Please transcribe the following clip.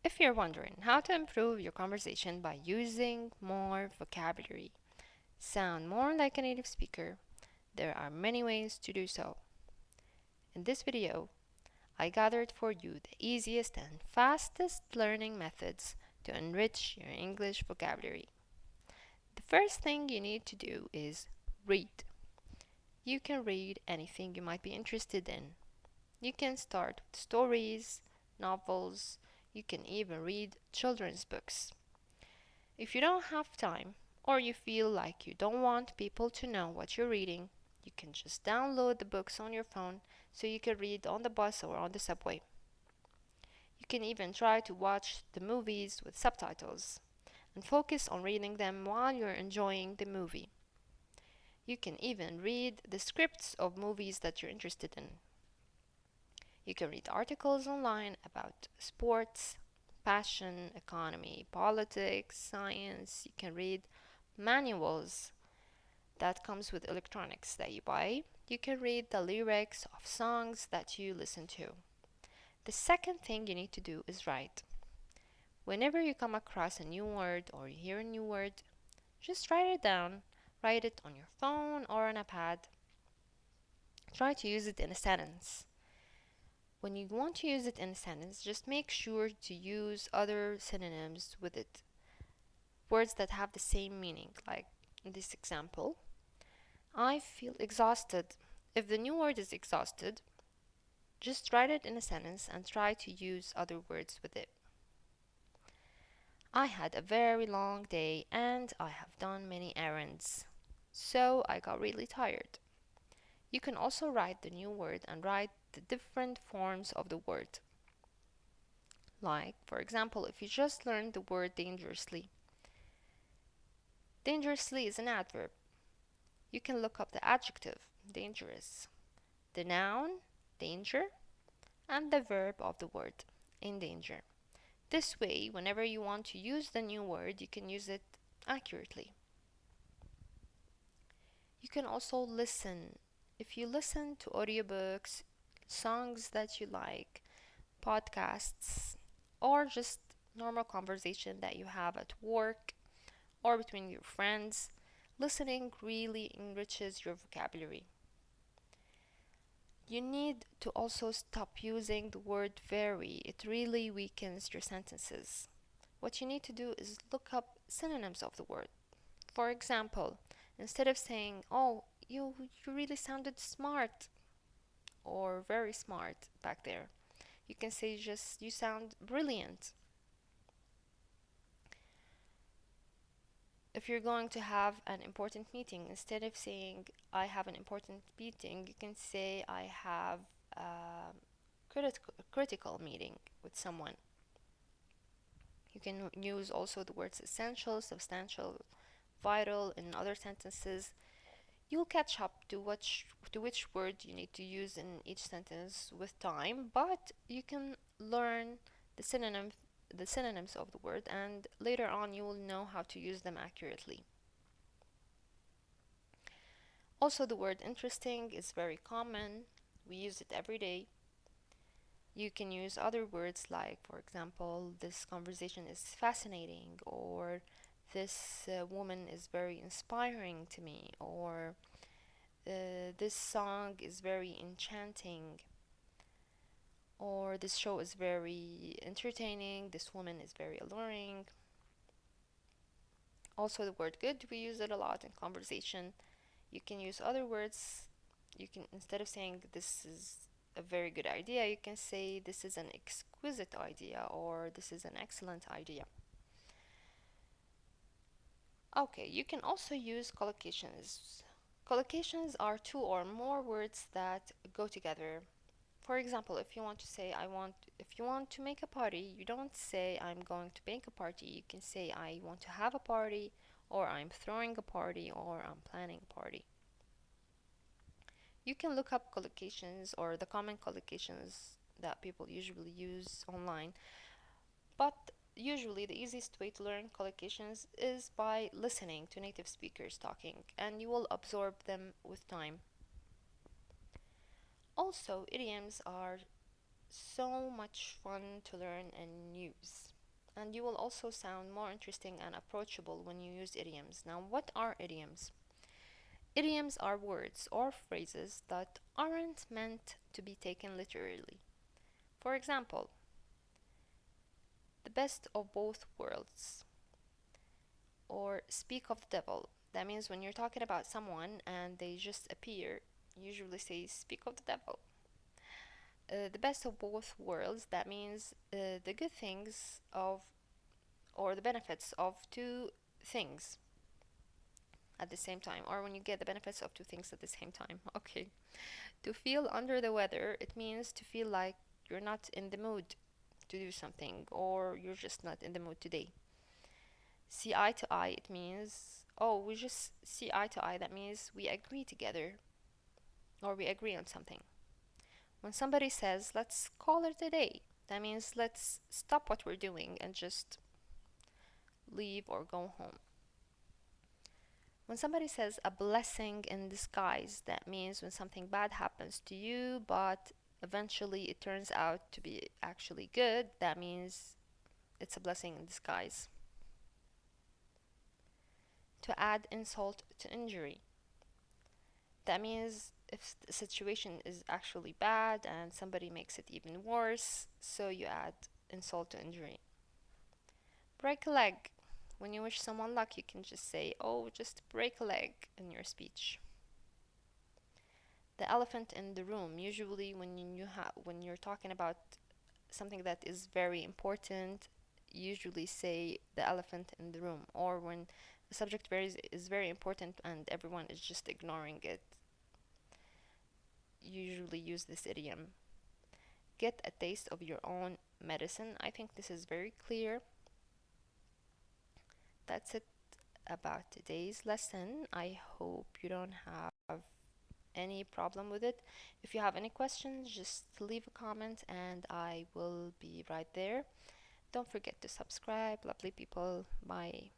If you're wondering how to improve your conversation by using more vocabulary, sound more like a native speaker, there are many ways to do so. In this video, I gathered for you the easiest and fastest learning methods to enrich your English vocabulary. The first thing you need to do is read. You can read anything you might be interested in. You can start with stories, novels, you can even read children's books. If you don't have time, or you feel like you don't want people to know what you're reading, you can just download the books on your phone so you can read on the bus or on the subway. You can even try to watch the movies with subtitles and focus on reading them while you're enjoying the movie. You can even read the scripts of movies that you're interested in. You can read articles online about sports, fashion, economy, politics, science. You can read manuals that comes with electronics that you buy. You can read the lyrics of songs that you listen to. The second thing you need to do is write. Whenever you come across a new word or you hear a new word, just write it down. Write it on your phone or on a pad. Try to use it in a sentence. When you want to use it in a sentence, just make sure to use other synonyms with it. Words that have the same meaning, like in this example, I feel exhausted. If the new word is exhausted, just write it in a sentence and try to use other words with it. I had a very long day and I have done many errands, so I got really tired. You can also write the new word and write the different forms of the word. Like, for example, if you just learned the word dangerously. Dangerously is an adverb. You can look up the adjective, dangerous, the noun, danger, and the verb of the word, in danger. This way, whenever you want to use the new word, you can use it accurately. You can also listen. If you listen to audiobooks, songs that you like, podcasts, or just normal conversation that you have at work or between your friends, listening really enriches your vocabulary. You need to also stop using the word very. It really weakens your sentences. What you need to do is look up synonyms of the word. For example, instead of saying, "Oh, you really sounded smart," or "very smart" back there, you can say just, "You sound brilliant." If you're going to have an important meeting, instead of saying, "I have an important meeting," you can say, "I have a critical meeting with someone." You can use also the words essential, substantial, vital in other sentences. You'll catch up to which word you need to use in each sentence with time, but you can learn the synonyms of the word, and later on you will know how to use them accurately. Also, the word interesting is very common. We use it every day. You can use other words like, for example, "This conversation is fascinating," or "This woman is very inspiring to me," or "This song is very enchanting," or "This show is very entertaining," "This woman is very alluring." Also, the word good, we use it a lot in conversation. You can use other words. You can, instead of saying "this is a very good idea," you can say "this is an exquisite idea," or "this is an excellent idea." Okay, you can also use collocations. Collocations are two or more words that go together. For example, if you want to say if you want to make a party, you don't say "I'm going to make a party." You can say "I want to have a party," or "I'm throwing a party," or "I'm planning a party." You can look up collocations or the common collocations that people usually use online, but usually the easiest way to learn collocations is by listening to native speakers talking, and you will absorb them with time. Also, idioms are so much fun to learn and use. and you will also sound more interesting and approachable when you use idioms. Now, what are idioms? Idioms are words or phrases that aren't meant to be taken literally. For example, the best of both worlds, or speak of the devil. That means when you're talking about someone and they just appear, you usually say speak of the devil. The best of both worlds, that means the good things of, or the benefits of two things at the same time, or when you get the benefits of two things at the same time. Okay. To feel under the weather, it means to feel like you're not in the mood to do something, or you're just not in the mood today. See eye to eye, it means, oh, we just see eye to eye. That means we agree together, or we agree on something. When somebody says, let's call it a day, that means let's stop what we're doing and just leave or go home. When somebody says a blessing in disguise, that means when something bad happens to you, but eventually it turns out to be actually good, that means it's a blessing in disguise. To add insult to injury, that means if the situation is actually bad and somebody makes it even worse, so you add insult to injury. Break a leg. When you wish someone luck, you can just say, oh, just break a leg in your speech. The elephant in the room. Usually when you're talking about something that is very important, usually say the elephant in the room. Or when the subject is very important and everyone is just ignoring it, usually use this idiom. Get a taste of your own medicine. I think this is very clear. That's it about today's lesson. I hope you don't have any problem with it. If you have any questions, just leave a comment and I will be right there. Don't forget to subscribe. Lovely people. Bye.